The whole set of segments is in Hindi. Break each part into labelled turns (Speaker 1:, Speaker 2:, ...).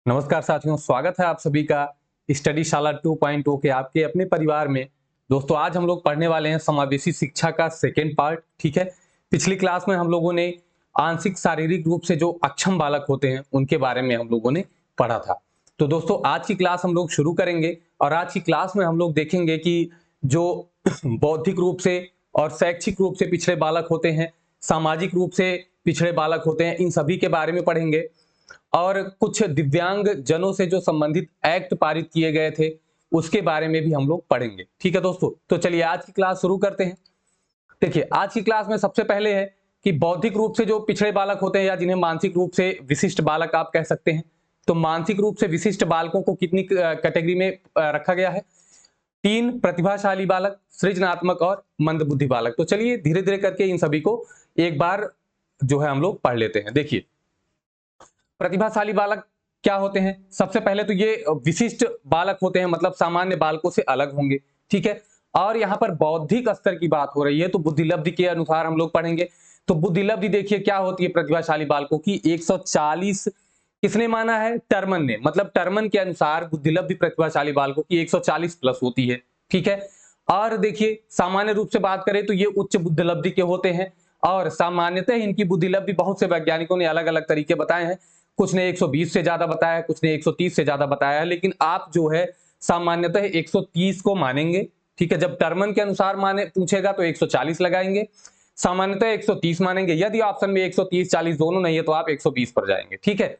Speaker 1: नमस्कार साथियों, स्वागत है आप सभी का स्टडी शाला 2.0 के आपके अपने परिवार में। दोस्तों, आज हम लोग पढ़ने वाले हैं समावेशी शिक्षा का सेकेंड पार्ट। ठीक है, पिछली क्लास में हम लोगों ने आंशिक शारीरिक रूप से जो अक्षम बालक होते हैं उनके बारे में हम लोगों ने पढ़ा था। तो दोस्तों, आज की क्लास हम लोग शुरू करेंगे और आज की क्लास में हम लोग देखेंगे कि जो बौद्धिक रूप से और शैक्षिक रूप से पिछड़े बालक होते हैं, सामाजिक रूप से पिछड़े बालक होते हैं, इन सभी के बारे में पढ़ेंगे और कुछ दिव्यांग जनों से जो संबंधित एक्ट पारित किए गए थे उसके बारे में भी हम लोग पढ़ेंगे। ठीक है दोस्तों, तो चलिए आज की क्लास शुरू करते हैं। देखिए, आज की क्लास में सबसे पहले है कि बौद्धिक रूप से जो पिछड़े बालक होते हैं या जिन्हें मानसिक रूप से विशिष्ट बालक आप कह सकते हैं, तो मानसिक रूप से विशिष्ट बालकों को कितनी कैटेगरी में रखा गया है? 3 प्रतिभाशाली बालक, सृजनात्मक और मंदबुद्धि बालक। तो चलिए धीरे धीरे करके इन सभी को एक बार जो है हम लोग पढ़ लेते हैं। देखिए, प्रतिभाशाली बालक क्या होते हैं? सबसे पहले तो ये विशिष्ट बालक होते हैं, मतलब सामान्य बालकों से अलग होंगे। ठीक है, और यहाँ पर बौद्धिक स्तर की बात हो रही है तो बुद्धिलब्धि के अनुसार हम लोग पढ़ेंगे। तो बुद्धिलब्धि देखिए क्या होती है प्रतिभाशाली बालकों की, 140 किसने माना है? टर्मन ने। मतलब टर्मन के अनुसार बुद्धिलब्धि प्रतिभाशाली बालकों की 140 प्लस होती है। ठीक है, और देखिए सामान्य रूप से बात करें तो ये उच्च बुद्धिलब्धि के होते हैं और सामान्यतः इनकी बुद्धिलब्धि बहुत से वैज्ञानिकों ने अलग अलग तरीके बताए हैं। कुछ ने 120 से ज्यादा बताया है, कुछ ने 130 से ज्यादा बताया है, लेकिन आप जो है सामान्यतः 130 को मानेंगे। ठीक है, जब टर्मन के अनुसार माने पूछेगा तो 140 लगाएंगे, सामान्यतः 130 मानेंगे। यदि ऑप्शन में 130 40 दोनों नहीं है तो आप 120 पर जाएंगे। ठीक है,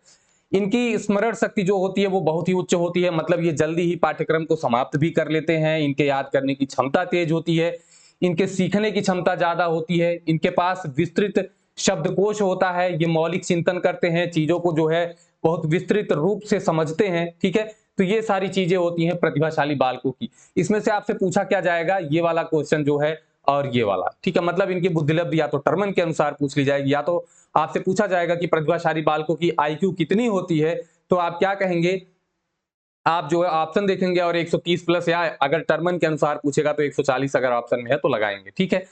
Speaker 1: इनकी स्मरण शक्ति जो होती है वो बहुत ही उच्च होती है, मतलब ये जल्दी ही पाठ्यक्रम को समाप्त भी कर लेते हैं। इनके याद करने की क्षमता तेज होती है, इनके सीखने की क्षमता ज्यादा होती है, इनके पास विस्तृत शब्दकोश होता है, ये मौलिक चिंतन करते हैं, चीजों को जो है बहुत विस्तृत रूप से समझते हैं। ठीक है, तो ये सारी चीजें होती हैं प्रतिभाशाली बालकों की। इसमें से आपसे पूछा क्या जाएगा? ये वाला क्वेश्चन जो है और ये वाला। ठीक है, मतलब इनकी बुद्धिलब्धि या तो टर्मन के अनुसार पूछ ली जाएगी या तो आपसे पूछा जाएगा कि प्रतिभाशाली बालकों की आईक्यू कितनी होती है, तो आप क्या कहेंगे? आप जो है ऑप्शन देखेंगे और 130 प्लस, या अगर टर्मन के अनुसार पूछेगा तो 140 अगर ऑप्शन में है तो लगाएंगे। ठीक है,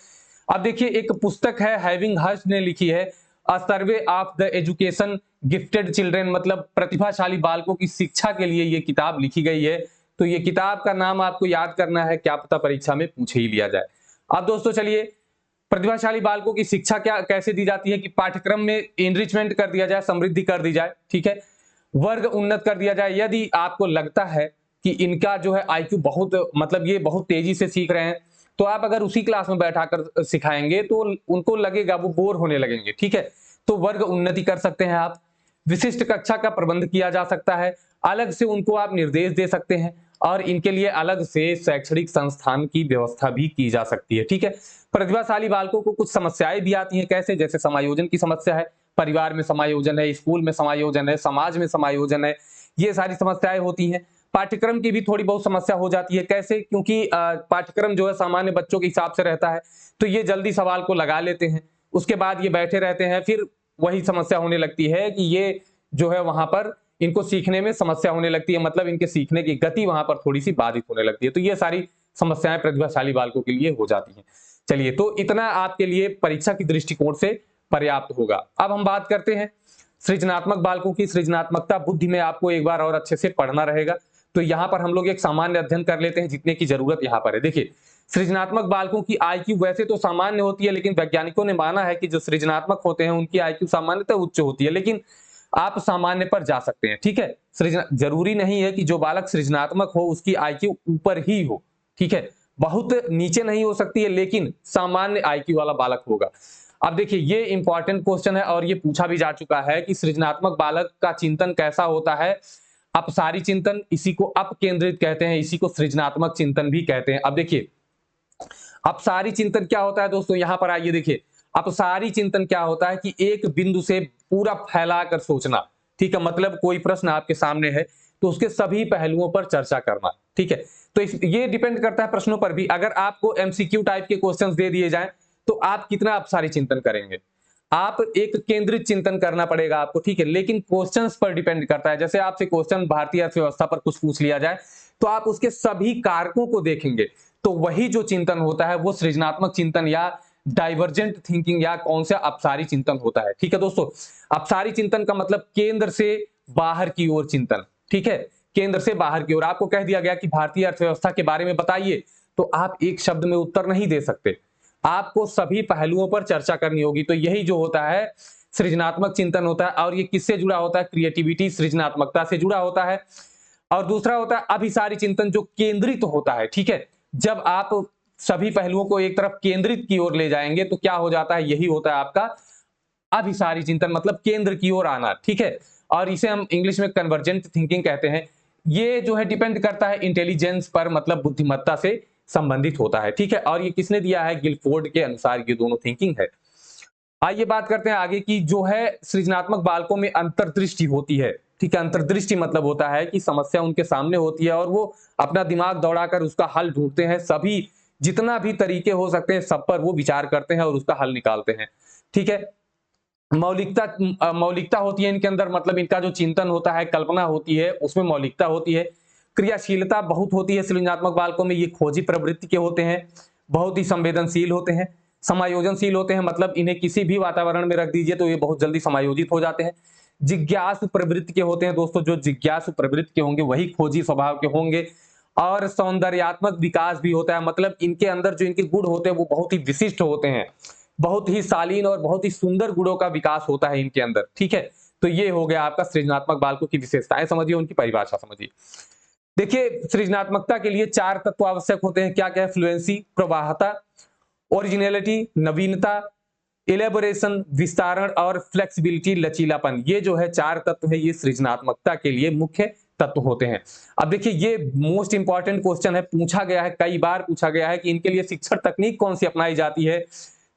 Speaker 1: अब देखिए एक पुस्तक है, हैविंग हर्स्ट ने लिखी है, a survey of the education gifted children, मतलब प्रतिभाशाली बालकों की शिक्षा के लिए ये किताब लिखी गई है। तो ये किताब का नाम आपको याद करना है, क्या पता परीक्षा में पूछे ही लिया जाए। अब दोस्तों चलिए, प्रतिभाशाली बालकों की शिक्षा क्या कैसे दी जाती है कि पाठ्यक्रम में इनरिचमेंट कर दिया जाए, समृद्धि कर दी जाए। ठीक है, वर्ग उन्नत कर दिया जाए। यदि आपको लगता है कि इनका जो है आईक्यू बहुत, मतलब ये बहुत तेजी से सीख रहे हैं, तो आप अगर उसी क्लास में बैठाकर सिखाएंगे तो उनको लगेगा, वो बोर होने लगेंगे। ठीक है, तो वर्ग उन्नति कर सकते हैं आप, विशिष्ट कक्षा का प्रबंध किया जा सकता है, अलग से उनको आप निर्देश दे सकते हैं और इनके लिए अलग से शैक्षणिक संस्थान की व्यवस्था भी की जा सकती है। ठीक है, प्रतिभाशाली बालकों को कुछ समस्याएं भी आती हैं, कैसे? जैसे समायोजन की समस्या है, परिवार में समायोजन है, स्कूल में समायोजन है, समाज में समायोजन है, ये सारी समस्याएं होती हैं। पाठ्यक्रम की भी थोड़ी बहुत समस्या हो जाती है, कैसे? क्योंकि पाठ्यक्रम जो है सामान्य बच्चों के हिसाब से रहता है, तो ये जल्दी सवाल को लगा लेते हैं, उसके बाद ये बैठे रहते हैं, फिर वही समस्या होने लगती है कि ये जो है वहां पर इनको सीखने में समस्या होने लगती है, मतलब इनके सीखने की गति वहां पर थोड़ी सी बाधित होने लगती है। तो ये सारी समस्याएं प्रतिभाशाली बालकों के लिए हो जाती हैं। चलिए, तो इतना आपके लिए परीक्षा की दृष्टिकोण से पर्याप्त होगा। अब हम बात करते हैं सृजनात्मक बालकों की। सृजनात्मकता बुद्धि में आपको एक बार और अच्छे से पढ़ना रहेगा, तो यहां पर हम लोग एक सामान्य अध्ययन कर लेते हैं जितने की जरूरत यहां पर है। देखिए, सृजनात्मक बालकों की आईक्यू वैसे तो सामान्य होती है, लेकिन वैज्ञानिकों ने माना है कि जो सृजनात्मक होते हैं उनकी आईक्यू सामान्यतः उच्च होती है, लेकिन आप सामान्य पर जा सकते हैं। ठीक है, सृजन जरूरी नहीं है कि जो बालक सृजनात्मक हो उसकी आईक्यू ऊपर ही हो। ठीक है, बहुत नीचे नहीं हो सकती है, लेकिन सामान्य आईक्यू वाला बालक होगा। अब देखिए, ये इंपॉर्टेंट क्वेश्चन है और ये पूछा भी जा चुका है कि सृजनात्मक बालक का चिंतन कैसा होता है? अपसारी चिंतन, इसी को अपकेंद्रित कहते हैं, इसी को सृजनात्मक चिंतन भी कहते हैं। अब देखिए, अपसारी चिंतन क्या होता है दोस्तों? यहां पर आइए देखिए, अपसारी चिंतन क्या होता है कि एक बिंदु से पूरा फैलाकर सोचना। ठीक है, मतलब कोई प्रश्न आपके सामने है तो उसके सभी पहलुओं पर चर्चा करना। ठीक है, तो ये डिपेंड करता है प्रश्नों पर भी। अगर आपको एमसीक्यू टाइप के क्वेश्चंस दे दिए जाएं तो आप कितना अपसारी चिंतन करेंगे? आप एक केंद्रित चिंतन करना पड़ेगा आपको। ठीक है, लेकिन क्वेश्चंस पर डिपेंड करता है। जैसे आपसे क्वेश्चन भारतीय अर्थव्यवस्था पर कुछ पूछ लिया जाए तो आप उसके सभी कारकों को देखेंगे, तो वही जो चिंतन होता है वो सृजनात्मक चिंतन या डाइवर्जेंट थिंकिंग या कौन सा अपसारी चिंतन होता है। ठीक है दोस्तों, अपसारी चिंतन का मतलब केंद्र से बाहर की ओर चिंतन, ठीक है, केंद्र से बाहर की ओर। आपको कह दिया गया कि भारतीय अर्थव्यवस्था के बारे में बताइए, तो आप एक शब्द में उत्तर नहीं दे सकते, आपको सभी पहलुओं पर चर्चा करनी होगी। तो यही जो होता है सृजनात्मक चिंतन होता है, और ये किससे जुड़ा होता है? क्रिएटिविटी, सृजनात्मकता से जुड़ा होता है। और दूसरा होता है अभिसारी चिंतन, जो केंद्रित होता है, ठीक है। जब आप सभी पहलुओं को एक तरफ केंद्रित की ओर ले जाएंगे तो क्या हो जाता है? यही होता है आपका अभिसारी चिंतन, मतलब केंद्र की ओर आना, ठीक है। और इसे हम इंग्लिश में कन्वर्जेंट थिंकिंग कहते हैं। ये जो है डिपेंड करता है इंटेलिजेंस पर, मतलब बुद्धिमत्ता से संबंधित होता है, ठीक है। और ये किसने दिया है? गिलफोर्ड के अनुसार ये दोनों थिंकिंग है। आइए बात करते हैं आगे की, जो है सृजनात्मक बालकों में अंतर्दृष्टि होती है, ठीक है। अंतर्दृष्टि मतलब होता है कि समस्या उनके सामने होती है और वो अपना दिमाग दौड़ाकर उसका हल ढूंढते हैं, सभी जितना भी तरीके हो सकते हैं सब पर वो विचार करते हैं और उसका हल निकालते हैं, ठीक है। मौलिकता होती है इनके अंदर, मतलब इनका जो चिंतन होता है, कल्पना होती है, उसमें मौलिकता होती है। क्रियाशीलता बहुत होती है सृजनात्मक बालकों में, ये खोजी प्रवृत्ति के होते हैं, बहुत ही संवेदनशील होते हैं, समायोजनशील होते हैं, मतलब इन्हें किसी भी वातावरण में रख दीजिए तो ये बहुत जल्दी समायोजित हो जाते हैं। जिज्ञासु प्रवृत्ति के होते हैं दोस्तों, जो जिज्ञासु प्रवृत्ति के होंगे वही खोजी स्वभाव के होंगे। और सौंदर्यात्मक विकास भी होता है, मतलब इनके अंदर जो इनके गुण होते हैं वो बहुत ही विशिष्ट होते हैं, बहुत ही शालीन और बहुत ही सुंदर गुणों का विकास होता है इनके अंदर, ठीक है। तो ये हो गया आपका सृजनात्मक बालकों की विशेषताएं समझिए, उनकी परिभाषा समझिए। देखिए सृजनात्मकता के लिए 4 तत्व आवश्यक होते हैं, क्या क्या है? फ्लुएंसी, प्रवाहता, ओरिजिनलिटी, नवीनता, इलेबोरेशन, विस्तारण, और फ्लेक्सिबिलिटी, लचीलापन। ये जो है 4 तत्व है, ये सृजनात्मकता के लिए मुख्य तत्व होते हैं। अब देखिए ये मोस्ट इंपॉर्टेंट क्वेश्चन है, पूछा गया है, कई बार पूछा गया है कि इनके लिए शिक्षण तकनीक कौन सी अपनाई जाती है?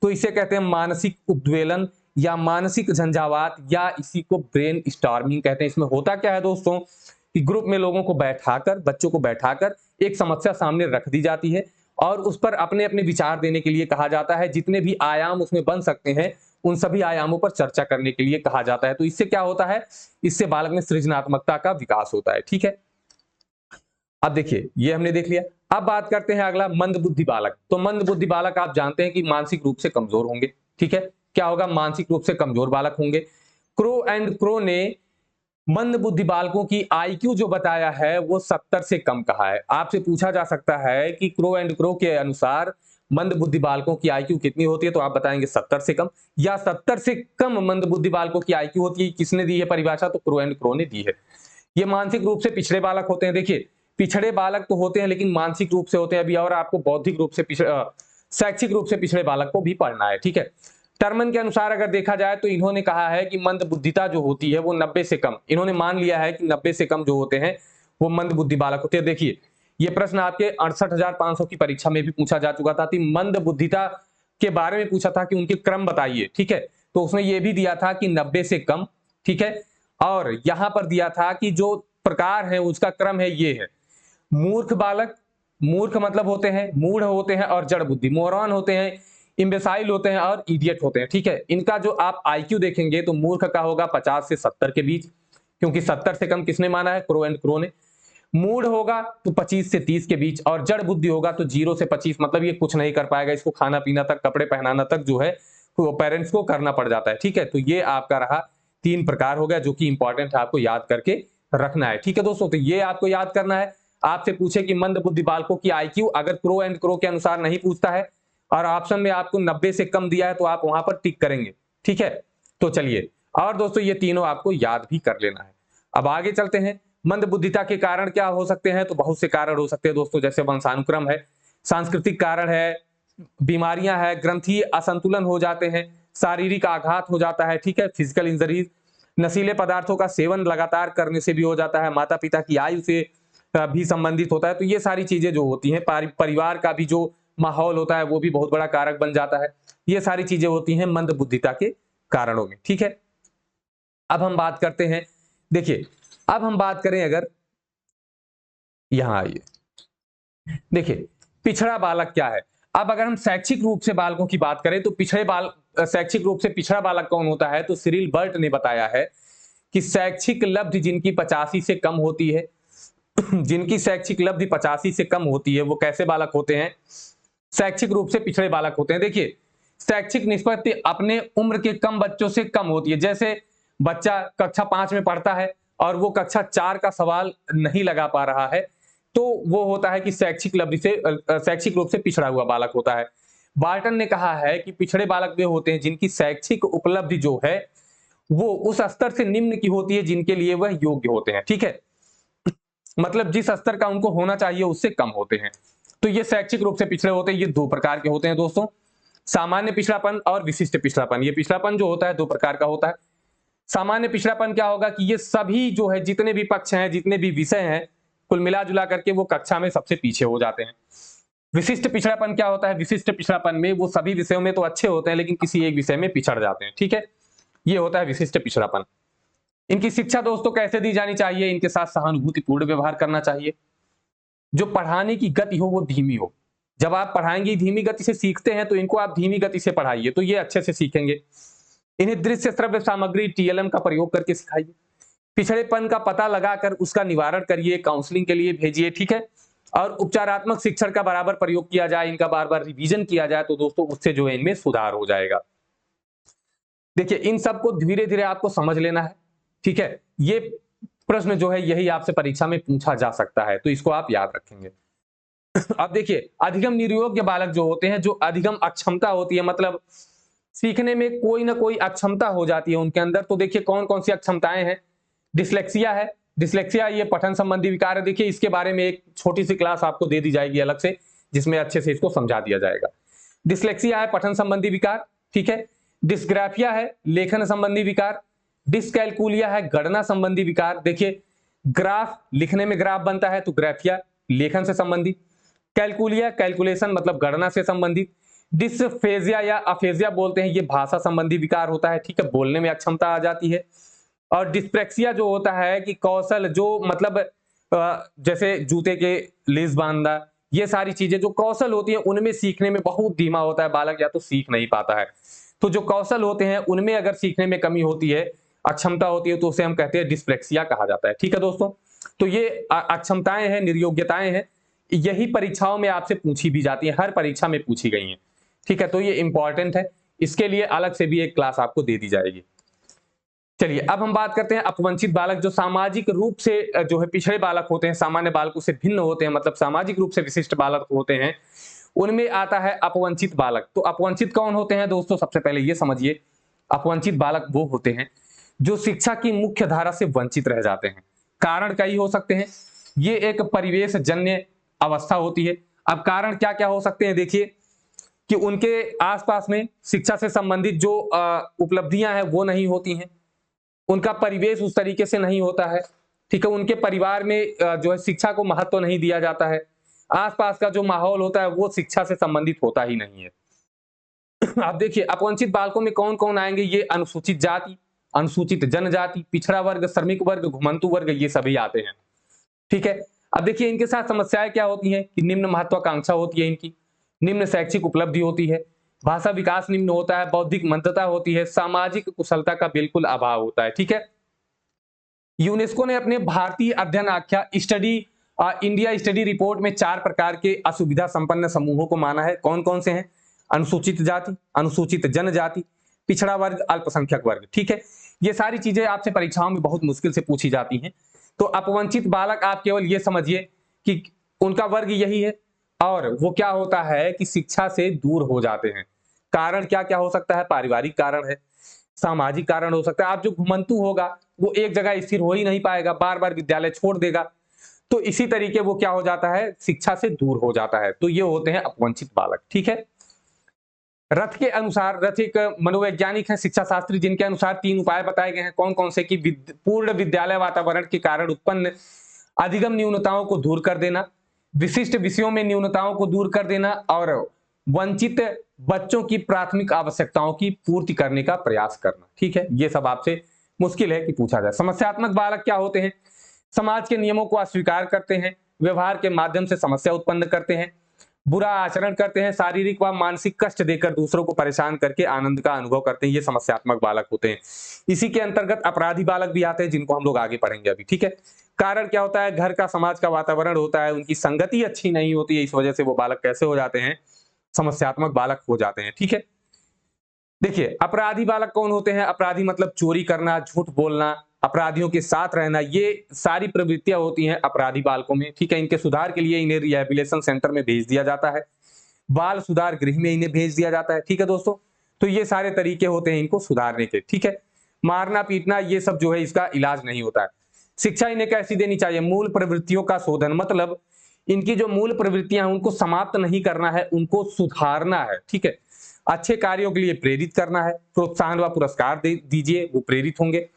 Speaker 1: तो इसे कहते हैं मानसिक उद्वेलन या मानसिक झंझावात, या इसी को ब्रेन स्टॉर्मिंग कहते हैं। इसमें होता क्या है दोस्तों कि ग्रुप में लोगों को बैठाकर, बच्चों को बैठाकर एक समस्या सामने रख दी जाती है और उस पर अपने अपने विचार देने के लिए कहा जाता है। जितने भी आयाम उसमें बन सकते हैं उन सभी आयामों पर चर्चा करने के लिए कहा जाता है। तो इससे क्या होता है? इससे बालक में सृजनात्मकता का विकास होता है, ठीक है। अब देखिए ये हमने देख लिया। अब बात करते हैं अगला, मंदबुद्धि बालक। तो मंदबुद्धि बालक आप जानते हैं कि मानसिक रूप से कमजोर होंगे, ठीक है। क्या होगा? मानसिक रूप से कमजोर बालक होंगे। क्रो एंड क्रो ने मंदबुद्धि बालकों की आईक्यू जो बताया है वो 70 से कम कहा है। आपसे पूछा जा सकता है कि क्रो एंड क्रो के अनुसार मंदबुद्धि बालकों की आईक्यू कितनी होती है, तो आप बताएंगे 70 से कम, या 70 से कम मंदबुद्धि बालकों की आईक्यू होती है। किसने दी है परिभाषा? तो क्रो एंड क्रो ने दी है। ये मानसिक रूप से पिछड़े बालक होते हैं। देखिए पिछड़े बालक तो होते हैं लेकिन मानसिक रूप से होते हैं अभी, और आपको बौद्धिक रूप से शैक्षिक रूप से पिछड़े बालक को भी पढ़ना है, ठीक है। टर्मन के अनुसार अगर देखा जाए तो इन्होंने कहा है कि मंदबुद्धिता जो होती है वो 90 से कम, इन्होंने मान लिया है कि 90 से कम जो होते हैं वो मंदबुद्धि बालक होते हैं। देखिए ये प्रश्न आपके 68,500 की परीक्षा में भी पूछा जा चुका था कि मंदबुद्धिता के बारे में पूछा था कि उनके क्रम बताइए, ठीक है। तो उसने ये भी दिया था कि 90 से कम, ठीक है। और यहां पर दिया था कि जो प्रकार है उसका क्रम है, ये है मूर्ख बालक, मूर्ख मतलब होते हैं मूढ़ होते हैं और जड़ बुद्धि, मोरॉन होते हैं, इम्बेसाइल होते हैं और इडियट होते हैं, ठीक है। इनका जो आप आईक्यू देखेंगे तो मूर्ख का होगा 50 से 70 के बीच, क्योंकि 70 से कम किसने माना है? क्रो एंड क्रो ने। मूड होगा तो 25 से 30 के बीच, और जड़ बुद्धि होगा तो 0 से 25, मतलब ये कुछ नहीं कर पाएगा, इसको खाना पीना तक, कपड़े पहनाना तक जो है वो पेरेंट्स को करना पड़ जाता है, ठीक है। तो ये आपका रहा 3 प्रकार हो गया जो कि इंपॉर्टेंट है, आपको याद करके रखना है, ठीक है दोस्तों। तो ये आपको याद करना है। आपसे पूछे कि मंद बुद्धि बालकों की आईक्यू अगर क्रो एंड क्रो के अनुसार नहीं पूछता है और ऑप्शन में आपको 90 से कम दिया है तो आप वहां पर टिक करेंगे, ठीक है। तो चलिए, और दोस्तों ये तीनों आपको याद भी कर लेना है। अब आगे चलते हैं। मंदबुद्धिता के कारण क्या हो सकते हैं? तो बहुत से कारण हो सकते हैं दोस्तों, जैसे वंशानुक्रम है, सांस्कृतिक कारण है, बीमारियां है, ग्रंथीय असंतुलन हो जाते हैं, शारीरिक आघात हो जाता है, ठीक है, फिजिकल इंजरीज, नशीले पदार्थों का सेवन लगातार करने से भी हो जाता है, माता पिता की आयु से भी संबंधित होता है। तो ये सारी चीजें जो होती हैं, परिवार का भी जो माहौल होता है वो भी बहुत बड़ा कारक बन जाता है। ये सारी चीजें होती हैं मंदबुद्धिता के कारणों में, ठीक है। अब हम बात करते हैं, देखिए अब हम बात करें, अगर यहां आइए, देखिए पिछड़ा बालक क्या है। अब अगर हम शैक्षिक रूप से बालकों की बात करें तो शैक्षिक रूप से पिछड़ा बालक कौन होता है? तो सिरिल बर्ट ने बताया है कि शैक्षिक लब्धि जिनकी 85 से कम होती है जिनकी शैक्षिक लब्धि 85 से कम होती है वो कैसे बालक होते हैं? शैक्षिक रूप से पिछड़े बालक होते हैं। देखिए शैक्षिक निष्पत्ति अपने उम्र के कम बच्चों से कम होती है। जैसे बच्चा कक्षा 5 में पढ़ता है और वो कक्षा 4 का सवाल नहीं लगा पा रहा है, तो वो होता है कि शैक्षिक रूप से पिछड़ा हुआ बालक होता है। बार्टन ने कहा है कि पिछड़े बालक वे होते हैं जिनकी शैक्षिक उपलब्धि जो है वो उस स्तर से निम्न की होती है जिनके लिए वह योग्य होते हैं। ठीक है, मतलब जिस स्तर का उनको होना चाहिए उससे कम होते हैं। तो ये शैक्षिक रूप से पिछड़े होते हैं। ये दो प्रकार के होते हैं दोस्तों, सामान्य पिछड़ापन और विशिष्ट पिछड़ापन। ये पिछड़ापन जो होता है दो प्रकार का होता है। सामान्य पिछड़ापन क्या होगा कि ये सभी जो है जितने भी पक्ष हैं, जितने भी विषय हैं, कुल मिला जुला करके वो कक्षा में सबसे पीछे हो जाते हैं। विशिष्ट पिछड़ापन क्या होता है? विशिष्ट पिछड़ापन में वो सभी विषयों में तो अच्छे होते हैं लेकिन किसी एक विषय में पिछड़ जाते हैं। ठीक है, ये होता है विशिष्ट पिछड़ापन। इनकी शिक्षा दोस्तों कैसे दी जानी चाहिए? इनके साथ सहानुभूतिपूर्ण व्यवहार करना चाहिए। जो पढ़ाने की गति हो वो धीमी हो। जब आप पढ़ाएंगे धीमी गति से सीखते हैं तो इनको आप धीमी गति से पढ़ाइए तो ये अच्छे से सीखेंगे। इन्हें दृश्य श्रव्य सामग्री टीएलएम का प्रयोग करके सिखाइए। पिछड़ेपन का पता लगाकर उसका निवारण करिए, काउंसलिंग के लिए भेजिए। ठीक है, और उपचारात्मक शिक्षण का बराबर प्रयोग किया जाए, इनका बार बार रिवीजन किया जाए तो दोस्तों उससे जो है इनमें सुधार हो जाएगा। देखिए इन सबको धीरे धीरे आपको समझ लेना है। ठीक है, ये प्रश्न जो है यही आपसे परीक्षा में पूछा जा सकता है तो इसको आप याद रखेंगे। अब देखिए अधिगम निर्योग्य बालक जो होते हैं, जो अधिगम अक्षमता होती है, मतलब सीखने में कोई ना कोई अक्षमता हो जाती है उनके अंदर। तो देखिए कौन कौन सी अक्षमताएं हैं। डिसलेक्सिया है। डिसलेक्सिया ये पठन संबंधी विकार है। देखिए इसके बारे में एक छोटी सी क्लास आपको दे दी जाएगी अलग से जिसमें अच्छे से इसको समझा दिया जाएगा। डिसलेक्सिया है पठन संबंधी विकार। ठीक है, डिस्ग्राफिया है लेखन संबंधी विकार। डिसकैलकुलिया है गणना संबंधी विकार। देखिए ग्राफ लिखने में ग्राफ बनता है तो ग्राफिया लेखन से संबंधित। कैलकुलिया कैलकुलेशन मतलब गणना से संबंधित। डिसफेजिया या अफेजिया बोलते हैं, ये भाषा संबंधी विकार होता है। ठीक है, बोलने में अक्षमता आ जाती है। और डिस्प्रेक्सिया जो होता है कि कौशल जो मतलब जैसे जूते के लेस बांधना, ये सारी चीजें जो कौशल होती है उनमें सीखने में बहुत धीमा होता है बालक, या तो सीख नहीं पाता है। तो जो कौशल होते हैं उनमें अगर सीखने में कमी होती है, अक्षमता होती है, तो उसे हम कहते हैं डिस्प्रेक्सिया कहा जाता है। ठीक है दोस्तों, तो ये अक्षमताएं हैं, निर्योग्यताएं हैं, यही परीक्षाओं में आपसे पूछी भी जाती है, हर परीक्षा में पूछी गई हैं। ठीक है, तो ये इंपॉर्टेंट है, इसके लिए अलग से भी एक क्लास आपको दे दी जाएगी। चलिए अब हम बात करते हैं अपवंचित बालक, जो सामाजिक रूप से जो है पिछड़े बालक होते हैं, सामान्य बालकों से भिन्न होते हैं, मतलब सामाजिक रूप से विशिष्ट बालक होते हैं, उनमें आता है अपवंचित बालक। तो अपवंचित कौन होते हैं दोस्तों? सबसे पहले ये समझिए, अपवंचित बालक वो होते हैं जो शिक्षा की मुख्य धारा से वंचित रह जाते हैं। कारण कई हो सकते हैं, ये एक परिवेश जन्य अवस्था होती है। अब कारण क्या क्या हो सकते हैं? देखिए कि उनके आसपास में शिक्षा से संबंधित जो उपलब्धियां हैं वो नहीं होती हैं, उनका परिवेश उस तरीके से नहीं होता है। ठीक है, उनके परिवार में जो है शिक्षा को महत्व नहीं दिया जाता है, आसपास का जो माहौल होता है वो शिक्षा से संबंधित होता ही नहीं है। आप देखिए अपवंचित बालकों में कौन कौन आएंगे? ये अनुसूचित जाति, अनुसूचित जनजाति, पिछड़ा वर्ग, श्रमिक वर्ग, घुमंतु वर्ग, ये सभी आते हैं। ठीक है, अब देखिए इनके साथ समस्याएं क्या होती हैं कि निम्न महत्वाकांक्षा होती है इनकी, निम्न शैक्षिक उपलब्धि होती है, भाषा विकास निम्न होता है, बौद्धिक मंदता होती है, सामाजिक कुशलता का बिल्कुल अभाव होता है। ठीक है, यूनेस्को ने अपने भारतीय अध्ययन आख्या इंडिया स्टडी रिपोर्ट में 4 प्रकार के असुविधा संपन्न समूहों को माना है। कौन कौन से हैं? अनुसूचित जाति, अनुसूचित जनजाति, पिछड़ा वर्ग, अल्पसंख्यक वर्ग। ठीक है, ये सारी चीजें आपसे परीक्षाओं में बहुत मुश्किल से पूछी जाती हैं। तो अपवंचित बालक आप केवल ये समझिए कि उनका वर्ग यही है और वो क्या होता है कि शिक्षा से दूर हो जाते हैं। कारण क्या क्या हो सकता है? पारिवारिक कारण है, सामाजिक कारण हो सकता है। आप जो घुमंतु होगा वो एक जगह स्थिर हो ही नहीं पाएगा, बार बार विद्यालय छोड़ देगा, तो इसी तरीके वो क्या हो जाता है? शिक्षा से दूर हो जाता है। तो ये होते हैं अपवंचित बालक। ठीक है, रथ के अनुसार, रथ एक मनोवैज्ञानिक है, शिक्षा शास्त्री, जिनके अनुसार 3 उपाय बताए गए हैं। कौन कौन से? कि पूर्ण विद्यालय वातावरण के कारण उत्पन्न अधिगम न्यूनताओं को दूर कर देना, विशिष्ट विषयों में न्यूनताओं को दूर कर देना, और वंचित बच्चों की प्राथमिक आवश्यकताओं की पूर्ति करने का प्रयास करना। ठीक है, ये सब आपसे मुश्किल है कि पूछा जाए। समस्यात्मक बालक क्या होते हैं? समाज के नियमों को अस्वीकार करते हैं, व्यवहार के माध्यम से समस्या उत्पन्न करते हैं, बुरा आचरण करते हैं, शारीरिक व मानसिक कष्ट देकर दूसरों को परेशान करके आनंद का अनुभव करते हैं। ये समस्यात्मक बालक होते हैं। इसी के अंतर्गत अपराधी बालक भी आते हैं, जिनको हम लोग आगे पढ़ेंगे अभी। ठीक है, कारण क्या होता है? घर का, समाज का वातावरण होता है, उनकी संगति अच्छी नहीं होती है, इस वजह से वो बालक कैसे हो जाते हैं? समस्यात्मक बालक हो जाते हैं। ठीक है, देखिए अपराधी बालक कौन होते हैं? अपराधी मतलब चोरी करना, झूठ बोलना, अपराधियों के साथ रहना, ये सारी प्रवृत्तियां होती हैं अपराधी बालकों में, ठीक है। इनके सुधार के लिए इन्हें रिहैबिलिटेशन सेंटर में भेज दिया जाता है, बाल सुधार गृह में इन्हें भेज दिया जाता है, ठीक है दोस्तों। तो ये सारे तरीके होते हैं इनको सुधारने के, ठीक है। मारना पीटना ये सब जो है इसका इलाज नहीं होता है। शिक्षा इन्हें कैसी देनी चाहिए? मूल प्रवृत्तियों का शोधन, मतलब इनकी जो मूल प्रवृत्तियां हैं उनको समाप्त नहीं करना है, उनको सुधारना है, ठीक है। अच्छे कार्यों के लिए प्रेरित करना है, प्रोत्साहन व पुरस्कार दीजिए, वो प्रेरित होंगे।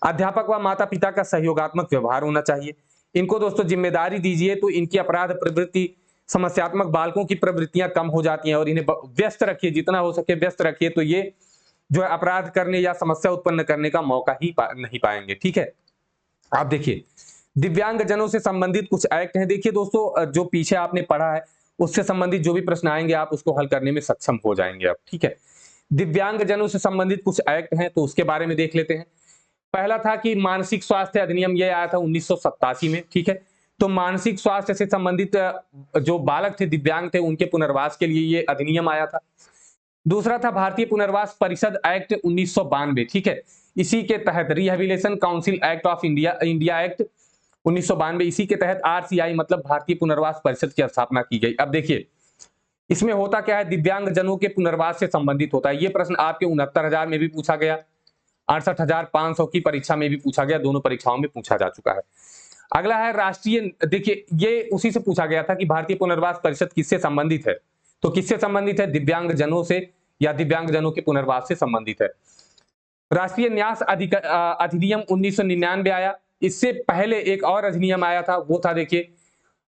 Speaker 1: अध्यापक व माता पिता का सहयोगात्मक व्यवहार होना चाहिए। इनको दोस्तों जिम्मेदारी दीजिए तो इनकी अपराध प्रवृत्ति, समस्यात्मक बालकों की प्रवृत्तियां कम हो जाती हैं, और इन्हें व्यस्त रखिए, जितना हो सके व्यस्त रखिए, तो ये जो है अपराध करने या समस्या उत्पन्न करने का मौका ही नहीं पाएंगे, ठीक है। आप देखिए दिव्यांगजनों से संबंधित कुछ एक्ट हैं। देखिए दोस्तों, जो पीछे आपने पढ़ा है उससे संबंधित जो भी प्रश्न आएंगे आप उसको हल करने में सक्षम हो जाएंगे आप, ठीक है। दिव्यांगजनों से संबंधित कुछ एक्ट हैं तो उसके बारे में देख लेते हैं। पहला था कि मानसिक स्वास्थ्य अधिनियम, ये आया था 1987 में, ठीक है। तो मानसिक स्वास्थ्य से संबंधित जो बालक थे, दिव्यांग थे, उनके पुनर्वास के लिए ये अधिनियम आया था। दूसरा था भारतीय पुनर्वास परिषद एक्ट 1992, ठीक है। इसी के तहत rehabilitation council act of India, India act 1992, इसी के तहत आरसीआई मतलब भारतीय पुनर्वास परिषद की स्थापना की गई। अब देखिए इसमें होता क्या है, दिव्यांगजनों के पुनर्वास से संबंधित होता है। ये प्रश्न आपके 69,000 में भी पूछा गया, 68,500 की परीक्षा में भी पूछा गया, दोनों परीक्षाओं में पूछा जा चुका है। अगला है राष्ट्रीय, देखिए ये उसी से पूछा गया था कि भारतीय पुनर्वास परिषद किससे संबंधित है, तो किससे संबंधित है? दिव्यांगजनों से या दिव्यांगजनों के पुनर्वास से संबंधित है। राष्ट्रीय न्यास अधिनियम 1999 आया। इससे पहले एक और अधिनियम आया था, वो था देखिए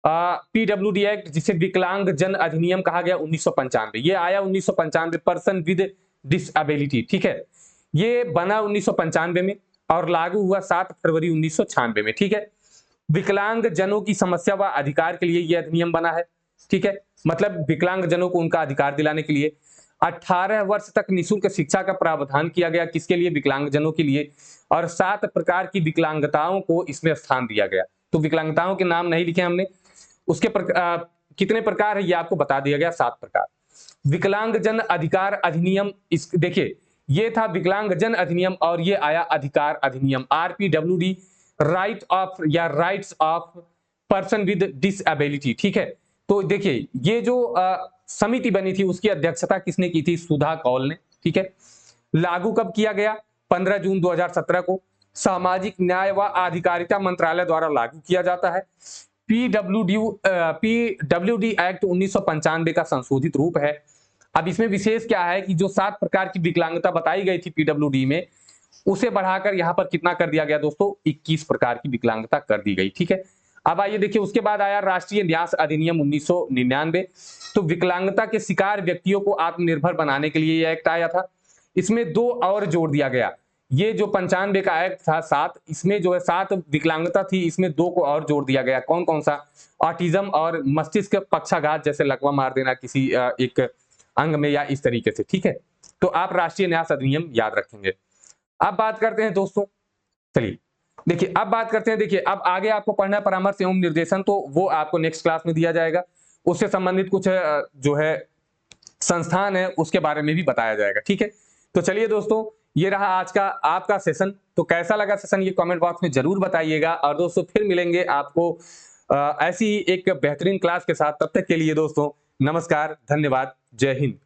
Speaker 1: पीडब्ल्यूडी एक्ट, जिसे विकलांग जन अधिनियम कहा गया 1995। ये आया 1995, पर्सन विद डिसएबिलिटी, ठीक है। ये बना 1995 में और लागू हुआ 7 फरवरी 1996 में, ठीक है। विकलांग जनों की समस्या व अधिकार के लिए यह अधिनियम बना है, ठीक है। मतलब विकलांग जनों को उनका अधिकार दिलाने के लिए 18 वर्ष तक निःशुल्क शिक्षा का प्रावधान किया गया, किसके लिए? विकलांग जनों के लिए। और 7 प्रकार की विकलांगताओं को इसमें स्थान दिया गया। तो विकलांगताओं के नाम नहीं लिखे हमने, उसके कितने प्रकार है ये आपको बता दिया गया, 7 प्रकार। विकलांग जन अधिकार अधिनियम, इस देखिए ये था विकलांग जन अधिनियम और ये आया अधिकार अधिनियम, आरपीडब्ल्यूडी, राइट ऑफ या rights of person with disability, ठीक है। तो देखिए ये जो समिति बनी थी उसकी अध्यक्षता किसने की थी? सुधा कौल ने, ठीक है। लागू कब किया गया? 15 जून 2017 को। सामाजिक न्याय व अधिकारिता मंत्रालय द्वारा लागू किया जाता है। पीडब्ल्यूडी एक्ट 1995 का संशोधित रूप है। अब इसमें विशेष क्या है कि जो 7 प्रकार की विकलांगता बताई गई थी पीडब्ल्यूडी में, उसे बढ़ाकर यहां पर कितना कर दिया गया दोस्तों? 21 प्रकार की विकलांगता कर दी गई, ठीक है। अब आइए देखिए उसके बाद आया राष्ट्रीय न्यास अधिनियम 1999। तो विकलांगता के शिकार व्यक्तियों को आत्मनिर्भर बनाने के लिए यह एक्ट आया था। इसमें 2 और जोड़ दिया गया। ये जो 95 का एक्ट था 7, इसमें जो है 7 विकलांगता थी, इसमें 2 को और जोड़ दिया गया। कौन कौन सा? ऑटिज्म और मस्तिष्क पक्षाघात, जैसे लकवा मार देना किसी एक अंग में या इस तरीके से, ठीक है। तो आप राष्ट्रीय न्यास अधिनियम याद रखेंगे। अब बात करते हैं दोस्तों, चलिए देखिए अब बात करते हैं, देखिए अब आगे आपको पढ़ना है परामर्श एवं निर्देशन, तो वो आपको नेक्स्ट क्लास में दिया जाएगा। उससे संबंधित कुछ जो है संस्थान है उसके बारे में भी बताया जाएगा, ठीक है। तो चलिए दोस्तों, ये रहा आज का आपका सेशन। तो कैसा लगा सेशन ये कमेंट बॉक्स में जरूर बताइएगा। और दोस्तों फिर मिलेंगे आपको ऐसी ही एक बेहतरीन क्लास के साथ। तब तक के लिए दोस्तों नमस्कार, धन्यवाद, जय हिंद।